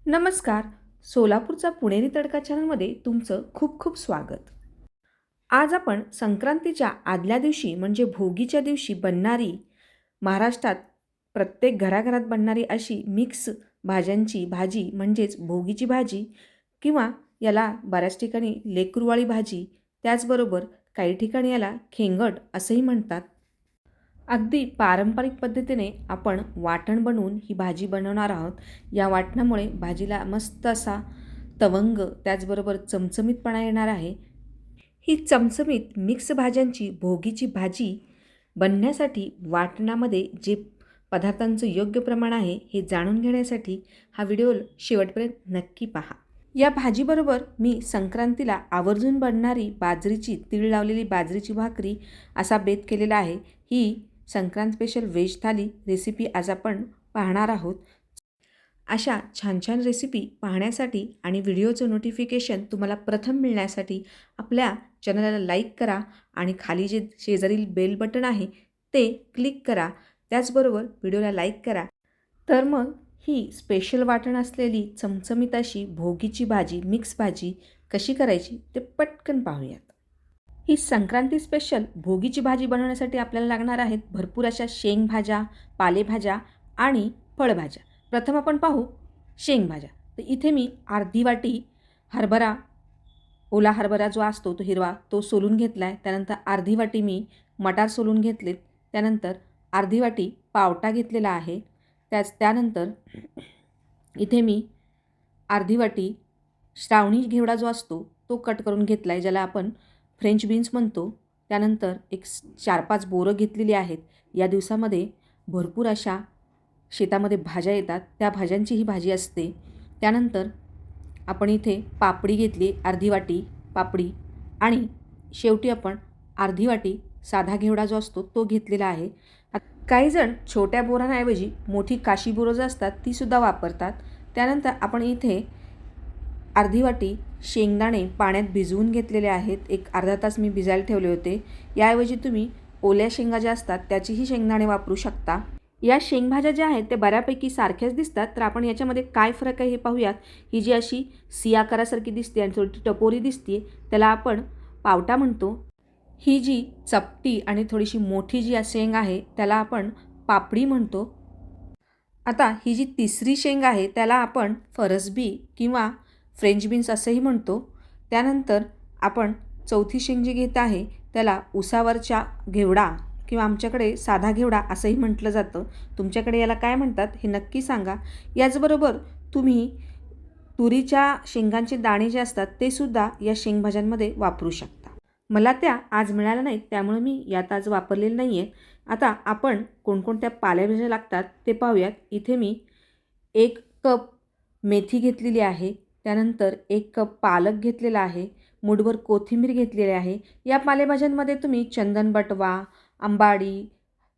नमस्कार. सोलापूरचा पुणेरी तडका चॅनलमध्ये तुमचं खूप खूप स्वागत. आज आपण संक्रांतीच्या आदल्या दिवशी म्हणजे भोगीच्या दिवशी बनणारी, महाराष्ट्रात प्रत्येक घराघरात बनणारी अशी मिक्स भाज्यांची भाजी म्हणजेच भोगीची भाजी किंवा याला बऱ्याच ठिकाणी लेकरुवाळी भाजी, त्याचबरोबर काही ठिकाणी याला खेंगट असंही म्हणतात. अगदी पारंपरिक पद्धतीने आपण वाटण बनवून ही भाजी बनवणार आहोत. या वाटणामुळे भाजीला मस्त असा तवंग, त्याचबरोबर चमचमीतपणा येणार आहे. ही चमचमीत मिक्स भाज्यांची भोगीची भाजी बनण्यासाठी वाटणामध्ये जे पदार्थांचं योग्य प्रमाण आहे हे जाणून घेण्यासाठी हा व्हिडिओ शेवटपर्यंत नक्की पहा. या भाजीबरोबर मी संक्रांतीला आवर्जून बनणारी बाजरीची, तीळ लावलेली बाजरीची भाकरी असा बेत केलेला आहे. ही संक्रांत स्पेशल व्हेज थाली रेसिपी आज आपण पाहणार आहोत. अशा छान छान रेसिपी पाहण्यासाठी आणि व्हिडिओचं नोटिफिकेशन तुम्हाला प्रथम मिळण्यासाठी आपल्या चॅनलला लाईक करा आणि खाली जे शेजारील बेल बटन आहे ते क्लिक करा. त्याचबरोबर व्हिडिओला लाईक करा. तर मग ही स्पेशल वाटण असलेली चमचमीत अशी भोगीची भाजी, मिक्स भाजी कशी करायची ते पटकन पाहूयात. ही संक्रांती स्पेशल भोगीची भाजी बनवण्यासाठी आपल्याला लागणार आहेत भरपूर अशा शेंगभाज्या, पालेभाज्या आणि फळभाज्या. प्रथम आपण पाहू शेंगभाज्या. तर इथे मी अर्धी वाटी हरभरा, ओला हरभरा जो असतो तो हिरवा, तो सोलून घेतला आहे. त्यानंतर अर्धी वाटी मी मटार सोलून घेतलेत. त्यानंतर अर्धी वाटी पावटा घेतलेला आहे. त्यानंतर इथे मी अर्धी वाटी श्रावणी घेवडा जो असतो तो कट करून घेतला आहे, ज्याला आपण फ्रेंच बीन्स म्हणतो. त्यानंतर एक 4-5 बोरं घेतलेली आहेत. या दिवसामध्ये भरपूर अशा शेतामध्ये भाज्या येतात, त्या भाज्यांची ही भाजी असते. त्यानंतर आपण इथे पापडी घेतली अर्धी वाटी पापडी आणि शेवटी आपण अर्धी वाटी साधा घेवडा जो असतो तो घेतलेला आहे. काही जण छोट्या बोरांऐवजी मोठी काशी बोरं जी असतात तीसुद्धा वापरतात. त्यानंतर आपण इथे अर्धी वाटी शेंगदाणे पाण्यात भिजवून घेतलेले आहेत. एक अर्धा तास मी भिजायला ठेवले होते. याऐवजी तुम्ही ओल्या शेंगा ज्या असतात त्याचीही शेंगदाणे वापरू शकता. या शेंगभाज्या ज्या आहेत त्या बऱ्यापैकी सारख्याच दिसतात, तर आपण याच्यामध्ये काय फरक आहे हे पाहूयात. ही जी अशी सी आकारासारखी दिसते आणि थोडी टपोरी दिसते त्याला आपण पावटा म्हणतो. ही जी चपटी आणि थोडीशी मोठी जी शेंग आहे त्याला आपण पापडी म्हणतो. आता ही जी तिसरी शेंग आहे त्याला आपण फरसबी किंवा फ्रेंच बीन्स असंही म्हणतो. त्यानंतर आपण चौथी शेंग जी घेत आहे त्याला उसावरच्या घेवडा किंवा आमच्याकडे साधा घेवडा असंही म्हटलं जातं. तुमच्याकडे याला काय म्हणतात हे नक्की सांगा. याचबरोबर तुम्ही तुरीच्या शेंगांचे दाणे जे असतात ते सुद्धा या शेंगभाज्यांमध्ये वापरू शकता. मला त्या आज मिळाल्या नाहीत त्यामुळे मी यात आज वापरलेलं नाही आहे. आता आपण कोणकोणत्या पालेभाज्या लागतात ते पाहूयात. इथे मी 1 कप मेथी घेतलेली आहे. त्यानंतर 1 कप पालक घेतलेला आहे. मूठभर कोथिंबीर घेतलेली आहे. या पालेभाज्यांमध्ये तुम्ही चंदन बटवा, आंबाडी,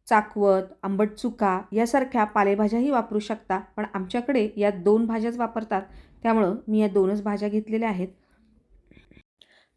चाकवत, आंबट चुका यासारख्या पालेभाज्याही वापरू शकता. पण आमच्याकडे या 2 भाज्याच वापरतात त्यामुळं मी या 2च भाज्या घेतलेल्या आहेत.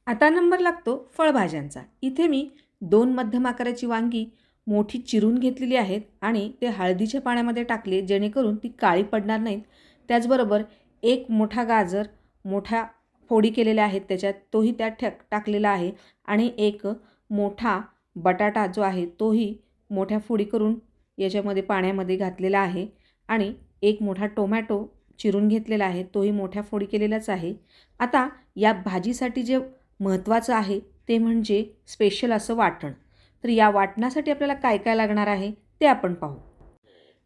आता नंबर लागतो फळभाज्यांचा. इथे मी 2 मध्यम आकाराची वांगी मोठी चिरून घेतलेली आहेत आणि ते हळदीच्या पाण्यामध्ये टाकले जेणेकरून ती काळी पडणार नाहीत. त्याचबरोबर 1 मोठा गाजर मोठ्या फोडी केलेल्या आहेत त्याच्यात, तोही त्यात टाकलेला आहे आणि 1 मोठा बटाटा जो आहे तोही मोठ्या फोडी करून याच्यामध्ये पाण्यामध्ये घातलेला आहे आणि 1 मोठा टोमॅटो चिरून घेतलेला आहे, तोही मोठ्या फोडी केलेलाच आहे. आता या भाजीसाठी जे महत्त्वाचं आहे ते म्हणजे स्पेशल असं वाटण. तर या वाटणासाठी आपल्याला काय काय लागणार आहे ते आपण पाहू.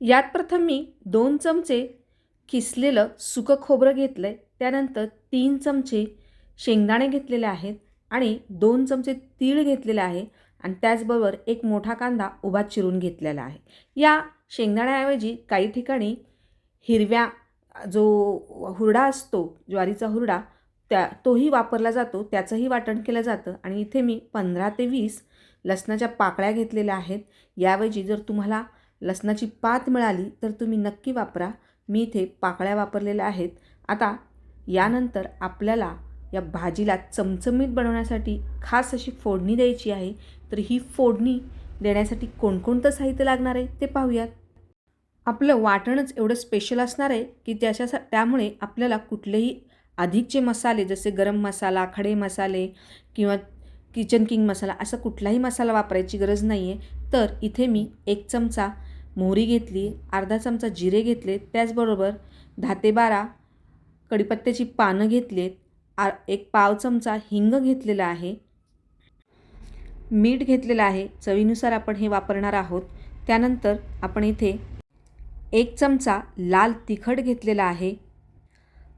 यात प्रथम मी 2 चमचे किसलेलं सुकं खोबरं घेतलं आहे. त्यानंतर 3 चमचे शेंगदाणे घेतलेले आहेत आणि 2 चमचे तीळ घेतलेले आहे आणि त्याचबरोबर 1 मोठा कांदा उभा चिरून घेतलेला आहे. या शेंगदाण्याऐवजी काही ठिकाणी हिरव्या जो हुरडा असतो, ज्वारीचा हुरडा, तोही वापरला जातो, त्याचंही वाटण केलं जातं. आणि इथे मी 15 ते 20 लसणाच्या पाकळ्या घेतलेल्या आहेत. याऐवजी जर तुम्हाला लसणाची पात मिळाली तर तुम्ही नक्की वापरा. मी इथे पाकळ्या वापरलेल्या आहेत. आता यानंतर आपल्याला या भाजीला चमचमीत बनवण्यासाठी खास अशी फोडणी द्यायची आहे. तर ही फोडणी देण्यासाठी कोणकोणतं साहित्य लागणार आहे ते पाहूयात. आपलं वाटणच एवढं स्पेशल असणार आहे की त्यामुळे आपल्याला कुठलेही अधिकचे मसाले जसे गरम मसाला, खडे मसाले किंवा किचन किंग मसाला असा कुठलाही मसाला वापरायची गरज नाही आहे. तर इथे मी 1 चमचा मोहरी घेतली, अर्धा चमचा जिरे घेतले, त्याचबरोबर 10 ते 12 कढीपत्त्याची पानं घेतली आहेत, एक पाव चमचा हिंग घेतलेला आहे, मीठ घेतलेलं आहे, चवीनुसार आपण हे वापरणार आहोत. त्यानंतर आपण इथे 1 चमचा लाल तिखट घेतलेला आहे,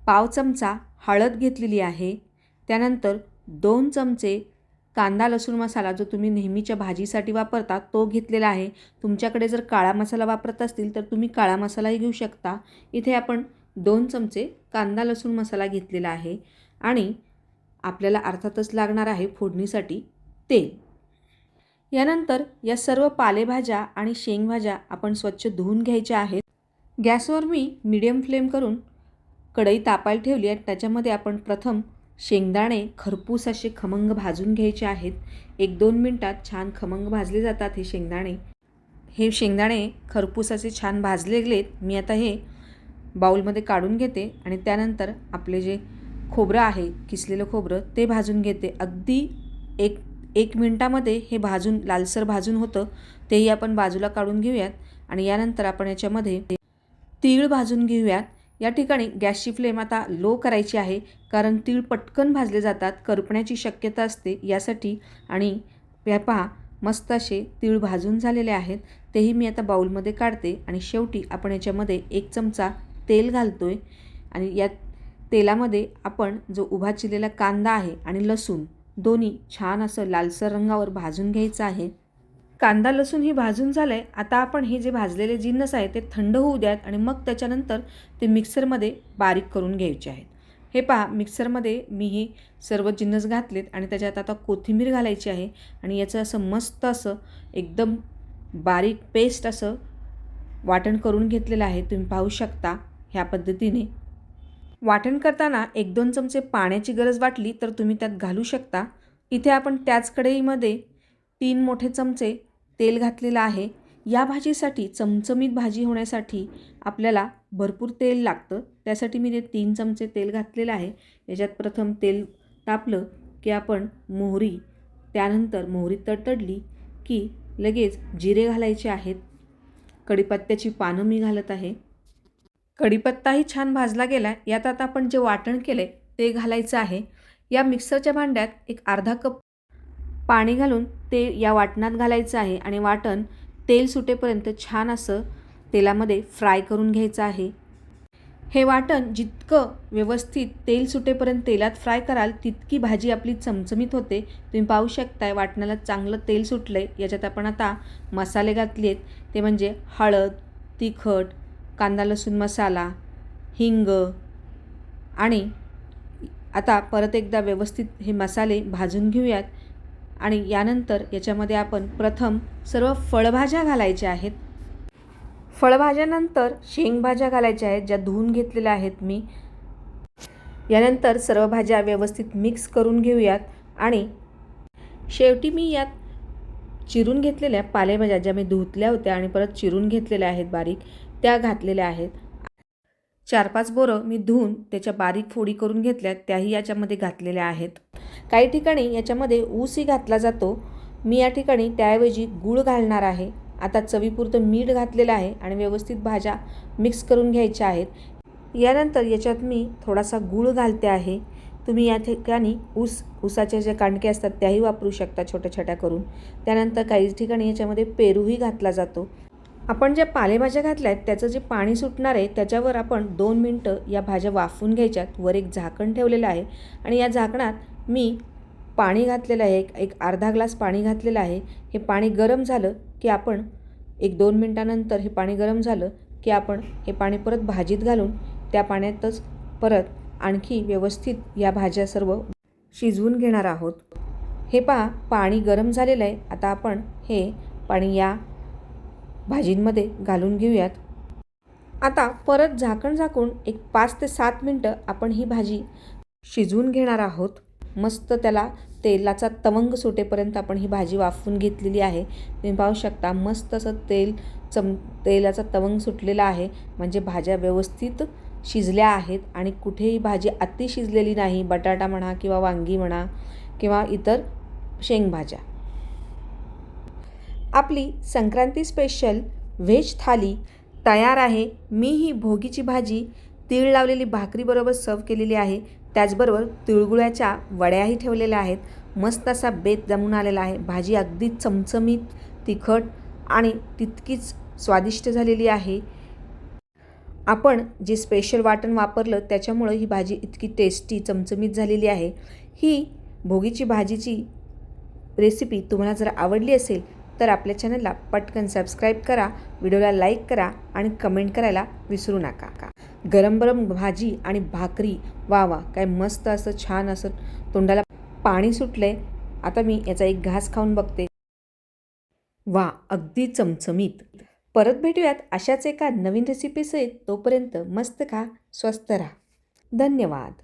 पाव चमचा हळद घेतलेली आहे, त्यानंतर 2 चमचे कांदा लसूण मसाला जो तुम्ही नेहमीच्या भाजीसाठी वापरता तो घेतलेला आहे. तुमच्याकडे जर काळा मसाला वापरत असतील तर तुम्ही काळा मसालाही घेऊ शकता. इथे आपण 2 चमचे कांदा लसूण मसाला घेतलेला आहे आणि आपल्याला अर्थातच लागणार आहे फोडणीसाठी तेल. यानंतर या सर्व पालेभाज्या आणि शेंगभाज्या आपण स्वच्छ धुवून घ्यायच्या आहेत. गॅसवर मी मीडियम फ्लेम करून कढई तापायला ठेवली आहे. त्याच्यामध्ये आपण प्रथम शेंगदाणे खरपूस असे खमंग भाजून घ्यायचे आहेत. 1-2 मिनटात छान खमंग भाजले जातात हे शेंगदाणे. हे शेंगदाणे खरपूस असे छान भाजले गेलेत. मी आता हे बाउलमध्ये काढून घेते आणि त्यानंतर आपले जे खोबरं आहे, किसलेलं खोबरं ते भाजून घेते. अगदी एक मिनटामध्ये हे भाजून लालसर भाजून होतं, तेही आपण बाजूला काढून घेऊयात. आणि यानंतर आपण याच्यामध्ये तीळ भाजून घेऊयात. या ठिकाणी गॅसची फ्लेम आता लो करायची आहे, कारण तीळ पटकन भाजले जातात, करपण्याची शक्यता असते यासाठी. आणि या पहा मस्त असे तीळ भाजून झालेले आहेत, तेही मी आता बाउलमध्ये काढते. आणि शेवटी आपण याच्यामध्ये 1 चमचा तेल घालतोय आणि या तेलामध्ये आपण जो उभा चिरलेला कांदा आहे आणि लसूण दोन्ही छान असं लालसर रंगावर भाजून घ्यायचं आहे. कांदा लसूण ही भाजून झालं आहे. आता आपण हे जे भाजलेले जिन्नस आहे ते थंड होऊ द्यात आणि मग त्याच्यानंतर ते मिक्सरमध्ये बारीक करून घ्यायचे आहेत. हे पहा मिक्सरमध्ये मी हे सर्व जिन्नस घातलेत आणि त्याच्यात आता कोथिंबीर घालायची आहे आणि याचं असं मस्त असं एकदम बारीक पेस्ट असं वाटण करून घेतलेलं आहे. तुम्ही पाहू शकता ह्या पद्धतीने. वाटण करताना 1-2 चमचे पाण्याची गरज वाटली तर तुम्ही त्यात घालू शकता. इथे आपण त्याच कढईमध्ये 3 मोठे चमचे तेल घातलेलं आहे. या भाजीसाठी चमचमीत भाजी होण्यासाठी आपल्याला भरपूर तेल लागतं. त्यासाठी मी ते 3 चमचे तेल घातलेलं आहे. याच्यात प्रथम तेल तापलं की आपण मोहरी, त्यानंतर मोहरी तडतडली की लगेच जिरे घालायचे आहेत. कढीपत्त्याची पानं मी घालत आहे. कढीपत्ताही छान भाजला गेला. यात आता आपण जे वाटण केले ते घालायचं आहे. या मिक्सरच्या भांड्यात एक अर्धा कप पाणी घालून ते या वाटणात घालायचं आहे आणि वाटण तेल सुटेपर्यंत छान असं तेलामध्ये फ्राय करून घ्यायचं आहे. हे वाटण जितकं व्यवस्थित तेल सुटेपर्यंत तेलात फ्राय कराल तितकी भाजी आपली चमचमीत होते. तुम्ही पाहू शकताय वाटणाला चांगलं तेल सुटलं आहे. याच्यात आपण आता मसाले घातले आहेत, ते म्हणजे हळद, तिखट, कांदा लसूण मसाला, हिंग. आणि आता परत एकदा व्यवस्थित हे मसाले भाजून घेऊयात. आणि यानंतर याच्यामध्ये आपण प्रथम सर्व फळभाज्या घालायच्या आहेत. फळभाज्यानंतर शेंगभाज्या घालायच्या आहेत, ज्या धुवून घेतलेल्या आहेत मी. यानंतर सर्व भाज्या व्यवस्थित मिक्स करून घेऊयात. आणि शेवटी मी यात चिरून घेतलेल्या पालेभाज्या ज्या मी धुतल्या होत्या आणि परत चिरून घेतलेल्या आहेत बारीक, त्या घातलेल्या आहेत. 4-5 बोरं मी धुवून त्याच्या बारीक फोडी करून घेतल्यात, त्याही याच्यामध्ये घातलेल्या आहेत. काही ठिकाणी याच्यामध्ये ऊसही घातला जातो. मी या ठिकाणी त्याऐवजी गूळ घालणार आहे. आता चवीपुरतं मीठ घातलेलं आहे आणि व्यवस्थित भाज्या मिक्स करून घ्यायच्या आहेत. यानंतर याच्यात मी थोडासा गूळ घालते आहे. तुम्ही या ठिकाणी ऊसाच्या ज्या कांडक्या असतात त्याही वापरू शकता छोट्या छोट्या करून. त्यानंतर काही ठिकाणी याच्यामध्ये पेरूही घातला जातो. आपण ज्या पालेभाज्या घातल्या आहेत त्याचं जे पाणी सुटणार आहे त्याच्यावर आपण 2 मिनटं या भाज्या वाफवून घ्यायच्यात. वर एक झाकण ठेवलेलं आहे आणि या झाकणात मी पाणी घातलेलं आहे. एक अर्धा ग्लास पाणी घातलेलं आहे. हे पाणी गरम झालं की आपण 1-2 मिनटानंतर हे पाणी गरम झालं की आपण हे पाणी परत भाजीत घालून त्या पाण्यातच परत आणखी व्यवस्थित या भाज्या सर्व शिजवून घेणार आहोत. हे पहा पाणी गरम झालेलं आहे. आता आपण हे पाणी या भाजींमध्ये घालून घेऊयात. आता परत झाकण झाकून एक 5 ते 7 मिनटं आपण ही भाजी शिजवून घेणार आहोत. मस्त त्याला तेलाचा तवंग सुटेपर्यंत आपण ही भाजी वाफवून घेतलेली आहे. तुम्ही पाहू शकता मस्त असं तेलाचा तवंग सुटलेला आहे, म्हणजे भाज्या व्यवस्थित शिजल्या आहेत आणि कुठेही भाजी अति शिजलेली नाही. बटाटा म्हणा किंवा वांगी म्हणा किंवा इतर शेंगभाज्या. आपली संक्रांती स्पेशल व्हेज थाली तयार आहे. मी ही भोगीची भाजी तीळ लावलेली भाकरीबरोबर सर्व केलेली आहे. त्याचबरोबर तिळगुळाच्या वड्याही ठेवलेल्या आहेत. मस्त असा बेत जमून आलेला आहे. भाजी अगदी चमचमीत, तिखट आणि तितकीच स्वादिष्ट झालेली आहे. आपण जे स्पेशल वाटण वापरलं त्याच्यामुळं ही भाजी इतकी टेस्टी चमचमीत झालेली आहे. ही भोगीची भाजीची रेसिपी तुम्हाला जर आवडली असेल तर आपल्या चॅनलला पटकन सबस्क्राईब करा, व्हिडिओला लाईक करा आणि कमेंट करायला विसरू नका. गरम गरम भाजी आणि भाकरी, वा वा, काय मस्त असं छान असं तोंडाला पाणी सुटलंय. आता मी याचा एक घास खाऊन बघते. वा, अगदी चमचमीत. परत भेटूयात अशाच एका नवीन रेसिपीसहित. तोपर्यंत मस्त खा, स्वस्त राहा. धन्यवाद.